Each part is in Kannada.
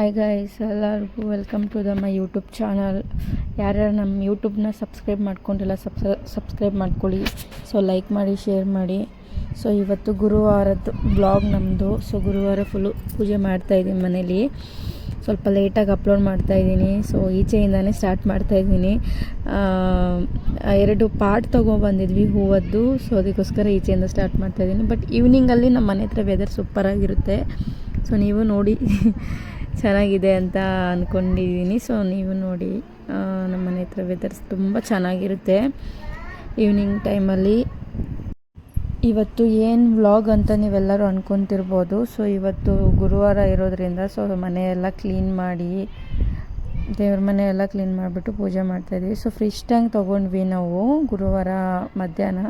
ಹಾಯ್ ಗೈಸ್, ಎಲ್ಲರಿಗೂ welcome to my YouTube channel. ಯಾರ್ಯಾರು ನಮ್ಮ ಯೂಟ್ಯೂಬ್ನ ಸಬ್ಸ್ಕ್ರೈಬ್ ಮಾಡ್ಕೊಂಡಿಲ್ಲ ಸಬ್ಸ್ಕ್ರೈಬ್ ಮಾಡ್ಕೊಳ್ಳಿ. ಸೊ ಲೈಕ್ ಮಾಡಿ, ಶೇರ್ ಮಾಡಿ. ಸೊ ಇವತ್ತು ಗುರುವಾರದ್ದು ಬ್ಲಾಗ್ ನಮ್ಮದು. ಸೊ ಗುರುವಾರ ಫುಲ್ಲು ಪೂಜೆ ಮಾಡ್ತಾಯಿದ್ದೀನಿ ಮನೇಲಿ. ಸ್ವಲ್ಪ ಲೇಟಾಗಿ ಅಪ್ಲೋಡ್ ಮಾಡ್ತಾಯಿದ್ದೀನಿ. ಸೊ ಈಚೆಯಿಂದನೇ ಸ್ಟಾರ್ಟ್ ಮಾಡ್ತಾಯಿದ್ದೀನಿ. 2 ಪಾರ್ಟ್ ತೊಗೊಬಂದಿದ್ವಿ ಹೂವದ್ದು. ಸೊ ಅದಕ್ಕೋಸ್ಕರ ಈಚೆಯಿಂದ ಸ್ಟಾರ್ಟ್ ಮಾಡ್ತಾಯಿದ್ದೀನಿ. ಬಟ್ ಈವ್ನಿಂಗಲ್ಲಿ ನಮ್ಮ ಮನೆ ಹತ್ರ ವೆದರ್ ಸೂಪರಾಗಿರುತ್ತೆ. ಸೊ ನೀವು ನೋಡಿ ಚೆನ್ನಾಗಿದೆ ಅಂತ ಅಂದ್ಕೊಂಡಿದ್ದೀನಿ. ಸೊ ನೀವು ನೋಡಿ, ನಮ್ಮ ಮನೆ ಹತ್ರ ವೆದರ್ಸ್ ತುಂಬ ಚೆನ್ನಾಗಿರುತ್ತೆ ಈವ್ನಿಂಗ್ ಟೈಮಲ್ಲಿ. ಇವತ್ತು ಏನು ವ್ಲಾಗ್ ಅಂತ ನೀವೆಲ್ಲರೂ ಅಂದ್ಕೊತಿರ್ಬೋದು. ಸೊ ಇವತ್ತು ಗುರುವಾರ ಇರೋದ್ರಿಂದ ಸೊ ಮನೆಯೆಲ್ಲ ಕ್ಲೀನ್ ಮಾಡಿ, ದೇವ್ರ ಮನೆಯೆಲ್ಲ ಕ್ಲೀನ್ ಮಾಡಿಬಿಟ್ಟು ಪೂಜೆ ಮಾಡ್ತಾಯಿದ್ವಿ. ಸೊ ಫ್ರಿಶ್ ಟ್ಯಾಂಕ್ ತೊಗೊಂಡ್ವಿ ನಾವು ಗುರುವಾರ ಮಧ್ಯಾಹ್ನ.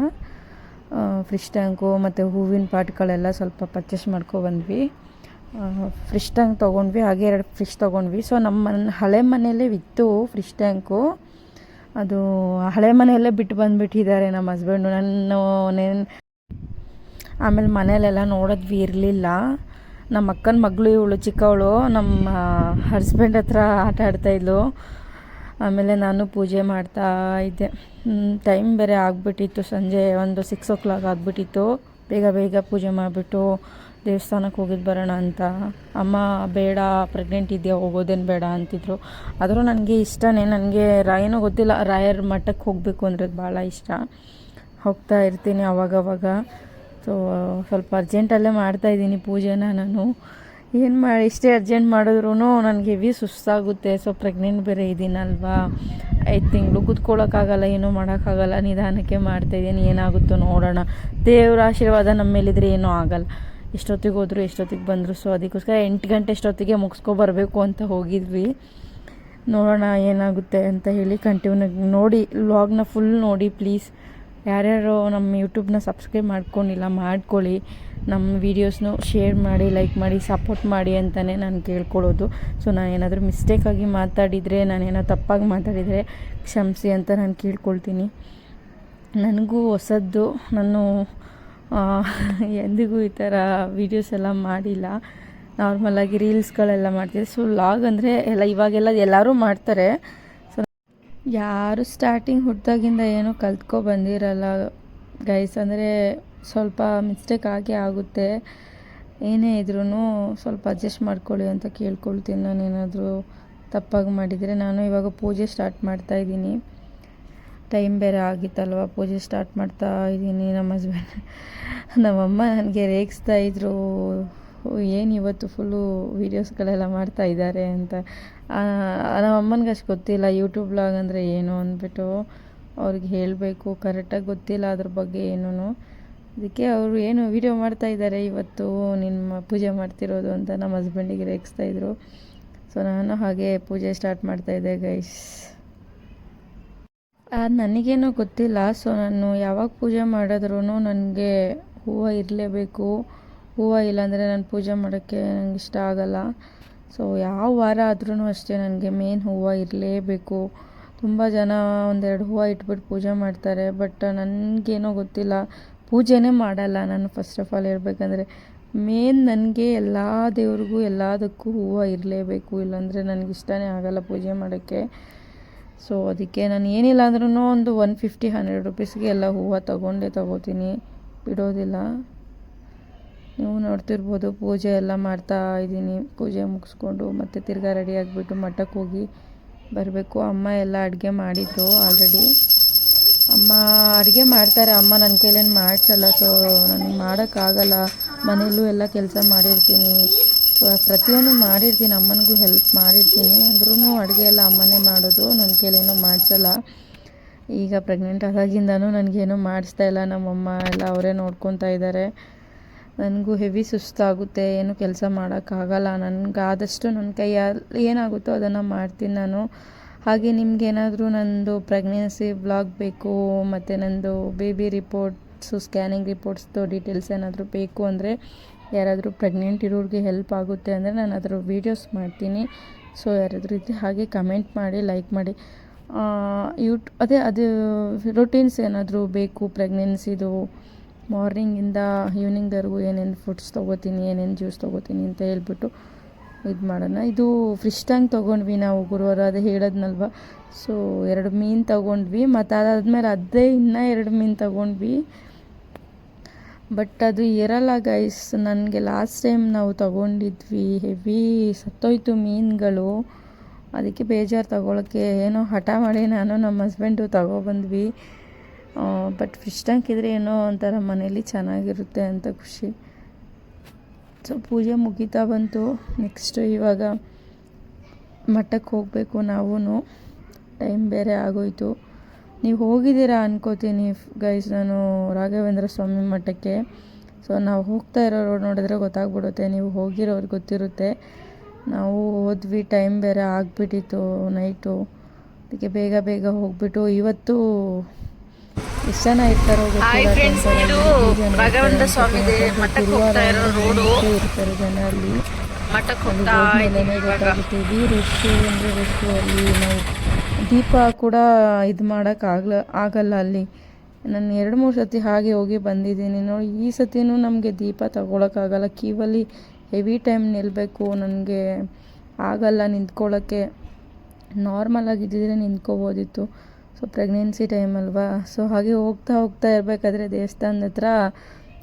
ಫ್ರಿಶ್ ಟ್ಯಾಂಕು ಮತ್ತು ಹೂವಿನ ಪಾಟ್ಗಳೆಲ್ಲ ಸ್ವಲ್ಪ ಪರ್ಚೇಸ್ ಮಾಡ್ಕೊಬಂದ್ವಿ. ಫ್ರಿಶ್ ಟ್ಯಾಂಕ್ ತೊಗೊಂಡ್ವಿ, ಹಾಗೆ 2 ಫ್ರಿಶ್ ತೊಗೊಂಡ್ವಿ. ಸೊ ನಮ್ಮ ಹಳೆ ಮನೆಯಲ್ಲೇ ಇತ್ತು ಫ್ರಿಶ್ ಟ್ಯಾಂಕು. ಅದು ಹಳೆ ಮನೆಯಲ್ಲೇ ಬಿಟ್ಟು ಬಂದುಬಿಟ್ಟಿದ್ದಾರೆ ನಮ್ಮ ಹಸ್ಬೆಂಡು. ಆಮೇಲೆ ಮನೆಯಲ್ಲೆಲ್ಲ ನೋಡಿದ್ವಿ, ಇರಲಿಲ್ಲ. ನಮ್ಮ ಅಕ್ಕನ ಮಗಳು ಇವಳು ಚಿಕ್ಕವಳು ನಮ್ಮ ಹಸ್ಬೆಂಡ್ ಹತ್ರ ಆಟ ಆಡ್ತಾಯಿದ್ಲು. ಆಮೇಲೆ ನಾನು ಪೂಜೆ ಮಾಡ್ತಾ ಇದ್ದೆ. ಟೈಮ್ ಬೇರೆ ಆಗಿಬಿಟ್ಟಿತ್ತು, ಸಂಜೆ ಒಂದು 6 o'clock ಆಗಿಬಿಟ್ಟಿತ್ತು. ಬೇಗ ಪೂಜೆ ಮಾಡಿಬಿಟ್ಟು ದೇವಸ್ಥಾನಕ್ಕೆ ಹೋಗಿದ್ದು ಬರೋಣ ಅಂತ. ಅಮ್ಮ ಬೇಡ, ಪ್ರೆಗ್ನೆಂಟ್ ಇದೆಯಾ, ಹೋಗೋದೇನು ಬೇಡ ಅಂತಿದ್ರು. ಆದರೂ ನನಗೆ ಇಷ್ಟನೇ. ನನಗೆ ಏನೋ ಗೊತ್ತಿಲ್ಲ, ರಾಯರ ಮಠಕ್ಕೆ ಹೋಗಬೇಕು ಅಂದರೆ ಭಾಳ ಇಷ್ಟ. ಹೋಗ್ತಾ ಇರ್ತೀನಿ ಅವಾಗವಾಗ. ಸೊ ಸ್ವಲ್ಪ ಅರ್ಜೆಂಟಲ್ಲೇ ಮಾಡ್ತಾಯಿದ್ದೀನಿ ಪೂಜೆನ ನಾನು. ಇಷ್ಟೇ ಅರ್ಜೆಂಟ್ ಮಾಡಿದ್ರೂ ನನಗೆ ಹೆವಿ ಸುಸ್ತಾಗುತ್ತೆ. ಸೊ ಪ್ರೆಗ್ನೆಂಟ್ ಬೇರೆ ಇದ್ದೀನಲ್ವಾ, 5 ತಿಂಗಳು ಕೂತ್ಕೊಳ್ಳೋಕ್ಕಾಗಲ್ಲ, ಏನೂ ಮಾಡೋಕ್ಕಾಗಲ್ಲ. ನಿಧಾನಕ್ಕೆ ಮಾಡ್ತಾಯಿದ್ದೀನಿ. ಏನಾಗುತ್ತೋ ನೋಡೋಣ. ದೇವ್ರ ಆಶೀರ್ವಾದ ನಮ್ಮ ಮೇಲಿದ್ರೆ ಏನೂ ಆಗಲ್ಲ. ಎಷ್ಟೊತ್ತಿಗೆ ಹೋದ್ರು, ಎಷ್ಟೊತ್ತಿಗೆ ಬಂದರು. ಸೊ ಅದಕ್ಕೋಸ್ಕರ 8 ಗಂಟೆ ಅಷ್ಟೊತ್ತಿಗೆ ಮುಗಿಸ್ಕೊಬರ್ಬೇಕು ಅಂತ ಹೋಗಿದ್ವಿ. ನೋಡೋಣ ಏನಾಗುತ್ತೆ ಅಂತ ಹೇಳಿ. ಕಂಟಿನ್ಯೂ ನೋಡಿ, ವ್ಲಾಗ್ನ ಫುಲ್ ನೋಡಿ ಪ್ಲೀಸ್. ಯಾರ್ಯಾರು ನಮ್ಮ ಯೂಟ್ಯೂಬ್ನ ಸಬ್ಸ್ಕ್ರೈಬ್ ಮಾಡ್ಕೊಂಡಿಲ್ಲ ಮಾಡ್ಕೊಳ್ಳಿ. ನಮ್ಮ ವೀಡಿಯೋಸ್ನು ಶೇರ್ ಮಾಡಿ, ಲೈಕ್ ಮಾಡಿ, ಸಪೋರ್ಟ್ ಮಾಡಿ ಅಂತಲೇ ನಾನು ಕೇಳ್ಕೊಳ್ಳೋದು. ಸೊ ನಾನು ಏನಾದರೂ ಮಿಸ್ಟೇಕಾಗಿ ಮಾತಾಡಿದರೆ, ನಾನೇನೋ ತಪ್ಪಾಗಿ ಮಾತಾಡಿದರೆ ಕ್ಷಮಿಸಿ ಅಂತ ನಾನು ಕೇಳ್ಕೊಳ್ತೀನಿ. ನನಗೂ ಹೊಸದ್ದು, ನಾನು ಎಂದಿಗೂ ಈ ಥರ ವೀಡಿಯೋಸ್ ಎಲ್ಲ ಮಾಡಿಲ್ಲ. ನಾರ್ಮಲಾಗಿ ರೀಲ್ಸ್ಗಳೆಲ್ಲ ಮಾಡ್ತಿದ್ದೆ. ಸೊ ವ್ಲಾಗ್ ಅಂದರೆ ಇವಾಗೆಲ್ಲ ಎಲ್ಲರೂ ಮಾಡ್ತಾರೆ. ಸೊ ಯಾರು ಸ್ಟಾರ್ಟಿಂಗ್ ಹುಟ್ಟಿದಾಗಿಂದ ಏನೂ ಬಂದಿರಲ್ಲ ಗೈಸ್. ಅಂದರೆ ಸ್ವಲ್ಪ ಮಿಸ್ಟೇಕ್ ಆಗುತ್ತೆ. ಏನೇ ಇದ್ರೂ ಸ್ವಲ್ಪ ಅಡ್ಜಸ್ಟ್ ಮಾಡ್ಕೊಳ್ಳಿ ಅಂತ ಕೇಳ್ಕೊಳ್ತೀನಿ. ನಾನೇನಾದರೂ ತಪ್ಪಾಗಿ ಮಾಡಿದರೆ. ನಾನು ಇವಾಗ ಪೂಜೆ ಸ್ಟಾರ್ಟ್ ಮಾಡ್ತಾಯಿದ್ದೀನಿ. ಟೈಮ್ ಬೇರೆ ಆಗಿತ್ತಲ್ವ, ಪೂಜೆ ಸ್ಟಾರ್ಟ್ ಮಾಡ್ತಾ ಇದ್ದೀನಿ. ನಮ್ಮಮ್ಮ ನನಗೆ ರೇಗಿಸ್ತಾಯಿದ್ರು, ಏನು ಇವತ್ತು ಫುಲ್ಲು ವೀಡಿಯೋಸ್ಗಳೆಲ್ಲ ಮಾಡ್ತಾ ಇದ್ದಾರೆ ಅಂತ. ನಮ್ಮಮ್ಮನಿಗೆ ಅಷ್ಟು ಗೊತ್ತಿಲ್ಲ ಯೂಟ್ಯೂಬ್ ವ್ಲಾಗ್ ಅಂದರೆ ಏನು ಅಂದ್ಬಿಟ್ಟು. ಅವ್ರಿಗೆ ಹೇಳಬೇಕು, ಕರೆಕ್ಟಾಗಿ ಗೊತ್ತಿಲ್ಲ ಅದ್ರ ಬಗ್ಗೆ ಏನೂ. ಅದಕ್ಕೆ ಅವರು ಏನು ವೀಡಿಯೋ ಮಾಡ್ತಾ ಇದ್ದಾರೆ ಇವತ್ತು, ನಿಮ್ಮ ಪೂಜೆ ಮಾಡ್ತಿರೋದು ಅಂತ ನಮ್ಮ ಹಸ್ಬೆಂಡಿಗೆ ರೇಗಿಸ್ತಾಯಿದ್ರು. ಸೊ ನಾನು ಹಾಗೆ ಪೂಜೆ ಸ್ಟಾರ್ಟ್ ಮಾಡ್ತಾಯಿದ್ದೆ ಗೈಸ್. ನನಗೇನೂ ಗೊತ್ತಿಲ್ಲ. ಸೊ ನಾನು ಯಾವಾಗ ಪೂಜೆ ಮಾಡಿದ್ರೂ ನನಗೆ ಹೂವು ಇರಲೇಬೇಕು. ಹೂವು ಇಲ್ಲಾಂದರೆ ನಾನು ಪೂಜೆ ಮಾಡೋಕ್ಕೆ ನನಗೆ ಇಷ್ಟ ಆಗೋಲ್ಲ. ಸೊ ಯಾವ ವಾರ ಆದ್ರೂ ಅಷ್ಟೇ, ನನಗೆ ಮೇನ್ ಹೂವು ಇರಲೇಬೇಕು. ತುಂಬ ಜನ 1-2 ಹೂವು ಇಟ್ಬಿಟ್ಟು ಪೂಜೆ ಮಾಡ್ತಾರೆ. ಬಟ್ ನನಗೇನೋ ಗೊತ್ತಿಲ್ಲ, ಪೂಜೆನೇ ಮಾಡಲ್ಲ ನಾನು. ಫಸ್ಟ್ ಆಫ್ ಆಲ್ ಹೇಳ್ಬೇಕಂದ್ರೆ ಮೇನ್ ನನಗೆ ಎಲ್ಲ ದೇವ್ರಿಗೂ ಎಲ್ಲದಕ್ಕೂ ಹೂವು ಇರಲೇಬೇಕು. ಇಲ್ಲಾಂದರೆ ನನಗೆ ಇಷ್ಟನೇ ಆಗೋಲ್ಲ ಪೂಜೆ ಮಾಡೋಕ್ಕೆ. ಸೊ ಅದಕ್ಕೆ ನಾನು ಏನಿಲ್ಲ ಅಂದ್ರೂ ಒಂದು 150-100 ರೂಪೀಸ್ಗೆ ಎಲ್ಲ ಹೂವು ತಗೋತೀನಿ, ಬಿಡೋದಿಲ್ಲ. ನೀವು ನೋಡ್ತಿರ್ಬೋದು, ಪೂಜೆ ಎಲ್ಲ ಮಾಡ್ತಾ ಇದ್ದೀನಿ. ಪೂಜೆ ಮುಗಿಸ್ಕೊಂಡು ಮತ್ತೆ ತಿರ್ಗಾ ರೆಡಿ ಆಗಿಬಿಟ್ಟು ಮಠಕ್ಕೆ ಹೋಗಿ ಬರಬೇಕು. ಅಮ್ಮ ಎಲ್ಲ ಅಡುಗೆ ಮಾಡಿದ್ರು ಆಲ್ರೆಡಿ. ಅಮ್ಮ ಅಡುಗೆ ಮಾಡ್ತಾರೆ. ಅಮ್ಮ ನನ್ನ ಕೈಲೇನು ಮಾಡಿಸಲ್ಲ. ಸೊ ನನಗೆ ಮಾಡೋಕ್ಕಾಗಲ್ಲ. ಮನೆಯಲ್ಲೂ ಎಲ್ಲ ಕೆಲಸ ಮಾಡಿರ್ತೀನಿ, ಪ್ರತಿಯೊಂದು ಮಾಡಿರ್ತೀನಿ. ಅಮ್ಮನಿಗೂ ಹೆಲ್ಪ್ ಮಾಡಿರ್ತೀನಿ. ಅಂದ್ರೂ ಅಡುಗೆ ಎಲ್ಲ ಅಮ್ಮನೇ ಮಾಡೋದು, ನನ್ನ ಕೈಲೇನೂ ಮಾಡಿಸಲ್ಲ. ಈಗ ಪ್ರೆಗ್ನೆಂಟ್ ಆದಾಗಿಂದನೂ ನನಗೇನೂ ಮಾಡಿಸ್ತಾ ಇಲ್ಲ. ನಮ್ಮಮ್ಮ ಎಲ್ಲ ಅವರೇ ನೋಡ್ಕೊತಾ ಇದ್ದಾರೆ. ನನಗೂ ಹೆವಿ ಸುಸ್ತಾಗುತ್ತೆ, ಏನು ಕೆಲಸ ಮಾಡೋಕ್ಕಾಗಲ್ಲ. ನನಗಾದಷ್ಟು ನನ್ನ ಕೈಯಲ್ಲಿ ಏನಾಗುತ್ತೋ ಅದನ್ನು ಮಾಡ್ತೀನಿ ನಾನು. ಹಾಗೆ ನಿಮಗೇನಾದರೂ ನಂದು ಪ್ರೆಗ್ನೆನ್ಸಿ ವ್ಲಾಗ್ ಬೇಕು, ಮತ್ತು ನಂದು ಬೇಬಿ ರಿಪೋರ್ಟ್ಸು, ಸ್ಕ್ಯಾನಿಂಗ್ ರಿಪೋರ್ಟ್ಸ್ದು ಡೀಟೇಲ್ಸ್ ಏನಾದರೂ ಬೇಕು ಅಂದರೆ, ಯಾರಾದರೂ ಪ್ರೆಗ್ನೆಂಟ್ ಇರೋರಿಗೆ ಹೆಲ್ಪ್ ಆಗುತ್ತೆ ಅಂದರೆ ನಾನು ಅದರ ವೀಡಿಯೋಸ್ ಮಾಡ್ತೀನಿ. ಸೊ ಯಾರಾದರೂ ಇದ್ದರೆ ಹಾಗೆ ಕಮೆಂಟ್ ಮಾಡಿ, ಲೈಕ್ ಮಾಡಿ. ಅದು ರೊಟೀನ್ಸ್ ಏನಾದರೂ ಬೇಕು ಪ್ರೆಗ್ನೆನ್ಸಿದು, ಮಾರ್ನಿಂಗಿಂದ ಈವ್ನಿಂಗ್ವರೆಗೂ ಏನೇನು ಫುಡ್ಸ್ ತೊಗೋತೀನಿ, ಏನೇನು ಜ್ಯೂಸ್ ತೊಗೋತೀನಿ ಅಂತ ಹೇಳ್ಬಿಟ್ಟು ಇದು ಮಾಡೋಣ. ಇದು ಫಿಶ್ ಟ್ಯಾಂಕ್ ತೊಗೊಂಡ್ವಿ ನಾವು ಗುರುವಾರ, ಅದೇ ಹೇಳೋದ್ನಲ್ವ. ಸೊ 2 ಮೀನು ತೊಗೊಂಡ್ವಿ, ಮತ್ತು ಅದಾದಮೇಲೆ ಅದೇ ಇನ್ನೂ 2 ಮೀನು ತೊಗೊಂಡ್ವಿ. ಬಟ್ ಅದು ಇರಲ್ಲ ಗೈಸ್. ನನಗೆ ಲಾಸ್ಟ್ ಟೈಮ್ ನಾವು ತೊಗೊಂಡಿದ್ವಿ, ಹೆವಿ ಸತ್ತೋಯ್ತು ಮೀನುಗಳು. ಅದಕ್ಕೆ ಬೇಜಾರು ತೊಗೊಳಕ್ಕೆ ಏನೋ ಹಠ ಮಾಡಿ ನಾನು ನಮ್ಮ ಹಸ್ಬೆಂಡು ತೊಗೊಬಂದ್ವಿ. ಬಟ್ ಫಿಶ್ ಟ್ಯಾಂಕ್ ಇದ್ದರೆ ಏನೋ ಒಂಥರ ಮನೇಲಿ ಚೆನ್ನಾಗಿರುತ್ತೆ ಅಂತ ಖುಷಿ. ಸೊ ಪೂಜೆ ಮುಗೀತಾ ಬಂತು. ನೆಕ್ಸ್ಟು ಇವಾಗ ಮಠಕ್ಕೆ ಹೋಗಬೇಕು ನಾವು. ಟೈಮ್ ಬೇರೆ ಆಗೋಯ್ತು. ನೀವು ಹೋಗಿದ್ದೀರಾ ಅನ್ಕೋತೀನಿ ಗೈಸ್, ನಾನು ರಾಘವೇಂದ್ರ ಸ್ವಾಮಿ ಮಠಕ್ಕೆ. ಸೊ ನಾವು ಹೋಗ್ತಾ ಇರೋ ರೋಡ್ ನೋಡಿದ್ರೆ ಗೊತ್ತಾಗ್ಬಿಡುತ್ತೆ, ನೀವು ಹೋಗಿರೋರು ಗೊತ್ತಿರುತ್ತೆ. ನಾವು ಹೋದ್ವಿ, ಟೈಮ್ ಬೇರೆ ಆಗಿಬಿಟ್ಟಿತ್ತು ನೈಟು. ಅದಕ್ಕೆ ಬೇಗ ಹೋಗ್ಬಿಟ್ಟು ಇವತ್ತು ಎಷ್ಟು ಜನ ಇರ್ತಾರೋ ಗೊತ್ತಿಲ್ಲ, ಇರ್ತಾರೆ ಜನ ಅಲ್ಲಿ. ಹೋದ್ಮೇಲೆ ಗೊತ್ತಾಗುತ್ತೆ ಹೆವಿ ರಶ್ಶು ಅಂದರೆ ರಶ್ಶು. ಅಲ್ಲಿ ನಾವು ದೀಪ ಕೂಡ ಇದು ಆಗಲ್ಲ ಅಲ್ಲಿ. ನಾನು 2-3 ಸತಿ ಹಾಗೆ ಹೋಗಿ ಬಂದಿದ್ದೀನಿ ನೋಡಿ. ಈ ಸತಿನೂ ನಮಗೆ ದೀಪ ತಗೊಳಕ್ಕಾಗಲ್ಲ, ಕ್ಯೂವಲ್ಲಿ ಹೆವಿ ಟೈಮ್ ನಿಲ್ಲಬೇಕು. ನನಗೆ ಆಗಲ್ಲ ನಿಂತ್ಕೊಳ್ಳೋಕ್ಕೆ. ನಾರ್ಮಲ್ ಆಗಿದ್ದಿದ್ರೆ ನಿಂತ್ಕೋಬೋದಿತ್ತು. ಸೊ ಪ್ರೆಗ್ನೆನ್ಸಿ ಟೈಮ್ ಅಲ್ವಾ. ಸೊ ಹಾಗೆ ಹೋಗ್ತಾ ಇರಬೇಕಾದ್ರೆ ದೇವಸ್ಥಾನದ ಹತ್ರ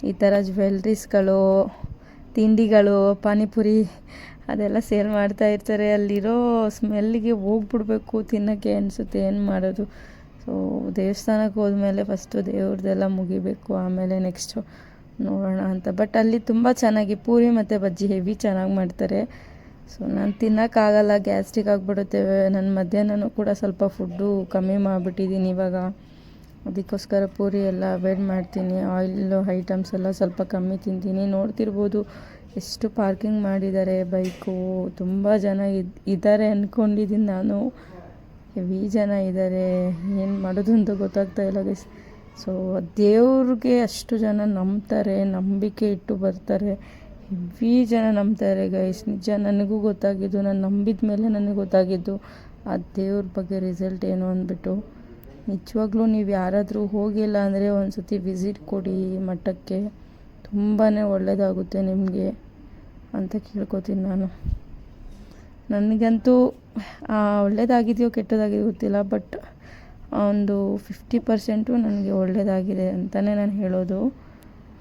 ಈ ಥರ ಜ್ಯುವೆಲ್ರೀಸ್ಗಳು, ತಿಂಡಿಗಳು, ಪಾನಿಪುರಿ ಅದೆಲ್ಲ ಸೇಲ್ ಮಾಡ್ತಾ ಇರ್ತಾರೆ. ಅಲ್ಲಿರೋ ಸ್ಮೆಲ್ಲಿಗೆ ಹೋಗ್ಬಿಡ್ಬೇಕು ತಿನ್ನೋಕ್ಕೆ ಅನಿಸುತ್ತೆ, ಏನು ಮಾಡೋದು. ಸೊ ದೇವಸ್ಥಾನಕ್ಕೆ ಹೋದ್ಮೇಲೆ ಫಸ್ಟು ದೇವ್ರದ್ದೆಲ್ಲ ಮುಗಿಬೇಕು, ಆಮೇಲೆ ನೆಕ್ಸ್ಟು ನೋಡೋಣ ಅಂತ. ಬಟ್ ಅಲ್ಲಿ ತುಂಬ ಚೆನ್ನಾಗಿ ಪೂರಿ ಮತ್ತು ಬಜ್ಜಿ ಹೆವಿ ಚೆನ್ನಾಗಿ ಮಾಡ್ತಾರೆ. ಸೊ ನಾನು ತಿನ್ನೋಕ್ಕಾಗಲ್ಲ, ಗ್ಯಾಸ್ಟ್ರಿಕ್ ಆಗಿಬಿಡುತ್ತೆ. ನನ್ನ ಮಧ್ಯಾಹ್ನನೂ ಕೂಡ ಸ್ವಲ್ಪ ಫುಡ್ಡು ಕಮ್ಮಿ ಮಾಡಿಬಿಟ್ಟಿದ್ದೀನಿ ಇವಾಗ. ಅದಕ್ಕೋಸ್ಕರ ಪೂರಿ ಎಲ್ಲ ಅವಾಯ್ಡ್ ಮಾಡ್ತೀನಿ. ಆಯಿಲ್ ಐಟಮ್ಸ್ ಎಲ್ಲ ಸ್ವಲ್ಪ ಕಮ್ಮಿ ತಿಂತೀನಿ. ನೋಡ್ತಿರ್ಬೋದು ಎಷ್ಟು ಪಾರ್ಕಿಂಗ್ ಮಾಡಿದ್ದಾರೆ ಬೈಕು. ತುಂಬ ಜನ ಇದ್ದಾರೆ ಅಂದ್ಕೊಂಡಿದ್ದೀನಿ ನಾನು. ಹೆವಿ ಜನ ಇದ್ದಾರೆ, ಏನು ಮಾಡೋದು ಅಂತ ಗೊತ್ತಾಗ್ತಾ ಇಲ್ಲ ಗೈಸ್. ಸೊ ದೇವ್ರಿಗೆ ಅಷ್ಟು ಜನ ನಂಬ್ತಾರೆ, ನಂಬಿಕೆ ಇಟ್ಟು ಬರ್ತಾರೆ. ಹೆವಿ ಜನ ನಂಬ್ತಾರೆ ಗೈಸ್. ನಿಜ ನನಗೂ ಗೊತ್ತಾಗಿದ್ದು, ನಾನು ನಂಬಿದ ಮೇಲೆ ನನಗೆ ಗೊತ್ತಾಗಿದ್ದು ಆ ದೇವ್ರ ಬಗ್ಗೆ ರಿಸಲ್ಟ್ ಏನು ಅಂದ್ಬಿಟ್ಟು. ನಿಜವಾಗ್ಲೂ ನೀವು ಯಾರಾದರೂ ಹೋಗಿಲ್ಲ ಅಂದರೆ ಒಂದು ಸತಿ ವಿಸಿಟ್ ಕೊಡಿ ಮಠಕ್ಕೆ, ತುಂಬಾ ಒಳ್ಳೆಯದಾಗುತ್ತೆ ನಿಮಗೆ ಅಂತ ಕೇಳ್ಕೊತೀನಿ ನಾನು. ನನಗಂತೂ ಒಳ್ಳೆಯದಾಗಿದೆಯೋ ಕೆಟ್ಟದಾಗಿದೆಯೋ ಗೊತ್ತಿಲ್ಲ, ಬಟ್ ಒಂದು 50% ನನಗೆ ಒಳ್ಳೆಯದಾಗಿದೆ ಅಂತಲೇ ನಾನು ಹೇಳೋದು.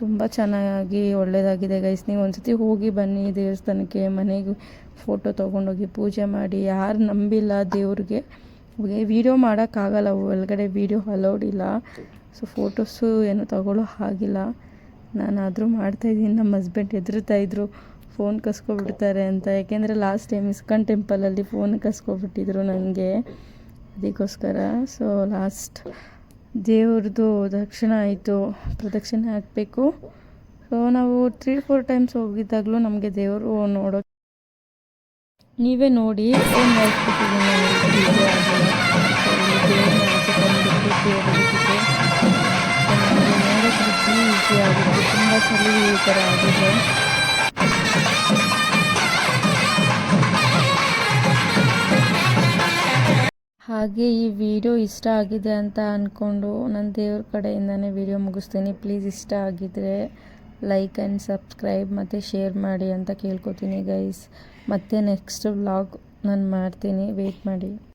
ತುಂಬ ಚೆನ್ನಾಗಿ ಒಳ್ಳೆಯದಾಗಿದೆ ಗೈಸ್. ನೀವು ಒಂದು ಸತಿ ಹೋಗಿ ಬನ್ನಿ ದೇವಸ್ಥಾನಕ್ಕೆ. ಮನೆಗೆ ಫೋಟೋ ತೊಗೊಂಡೋಗಿ ಪೂಜೆ ಮಾಡಿ. ಯಾರು ನಂಬಿಲ್ಲ ದೇವ್ರಿಗೆ, ವೀಡಿಯೋ ಮಾಡೋಕ್ಕಾಗಲ್ಲ, ಒಳಗಡೆ ವೀಡಿಯೋ ಅಲೌಡ್ ಇಲ್ಲ. ಸೊ ಫೋಟೋಸು ಏನು ತಗೊಳ್ಳೋ ಹಾಗಿಲ್ಲ. ನಾನಾದರೂ ಮಾಡ್ತಾಯಿದ್ದೀನಿ. ನಮ್ಮ ಹಸ್ಬೆಂಡ್ ಹೆದರ್ತಾಯಿದ್ರು ಫೋನ್ ಕಸ್ಕೊಬಿಡ್ತಾರೆ ಅಂತ. ಯಾಕೆಂದರೆ ಲಾಸ್ಟ್ ಟೈಮ್ ಇಸ್ಕಾನ್ ಟೆಂಪಲಲ್ಲಿ ಫೋನ್ ಕಸ್ಕೊಬಿಟ್ಟಿದ್ರು ನನಗೆ, ಅದಕ್ಕೋಸ್ಕರ. ಸೊ ಲಾಸ್ಟ್ ದೇವ್ರದ್ದು ದರ್ಶನ ಆಯಿತು, ಪ್ರದಕ್ಷಿಣೆ ಹಾಕಬೇಕು. ಸೊ ನಾವು 3-4 ಟೈಮ್ಸ್ ಹೋಗಿದ್ದಾಗಲೂ ನಮಗೆ ದೇವರು ನೋಡೋ, ನೀವೇ ನೋಡಿ ಏನು ಹೇಳ್ಬಿಟ್ಟಿದ್ದೀನಿ ಈಸಿ ಆಗಿದೆ. ತುಂಬ ಸಲ ಈ ಥರ ಆಗಿದೆ. ಹಾಗೆ ಈ ವಿಡಿಯೋ ಇಷ್ಟ ಆಗಿದೆ ಅಂತ ಅಂದ್ಕೊಂಡು ನನ್ನ ದೇವ್ರ ಕಡೆಯಿಂದನೇ ವಿಡಿಯೋ ಮುಗಿಸ್ತೀನಿ. ಪ್ಲೀಸ್ ಇಷ್ಟ ಆಗಿದ್ದರೆ ಲೈಕ್ ಆ್ಯಂಡ್ ಸಬ್ಸ್ಕ್ರೈಬ್ ಮತ್ತು ಶೇರ್ ಮಾಡಿ ಅಂತ ಕೇಳ್ಕೊತೀನಿ ಗೈಸ್. ಮತ್ತು ನೆಕ್ಸ್ಟ್ ವ್ಲಾಗ್ ನಾನು ಮಾಡ್ತೀನಿ, ವೆಯ್ಟ್ ಮಾಡಿ.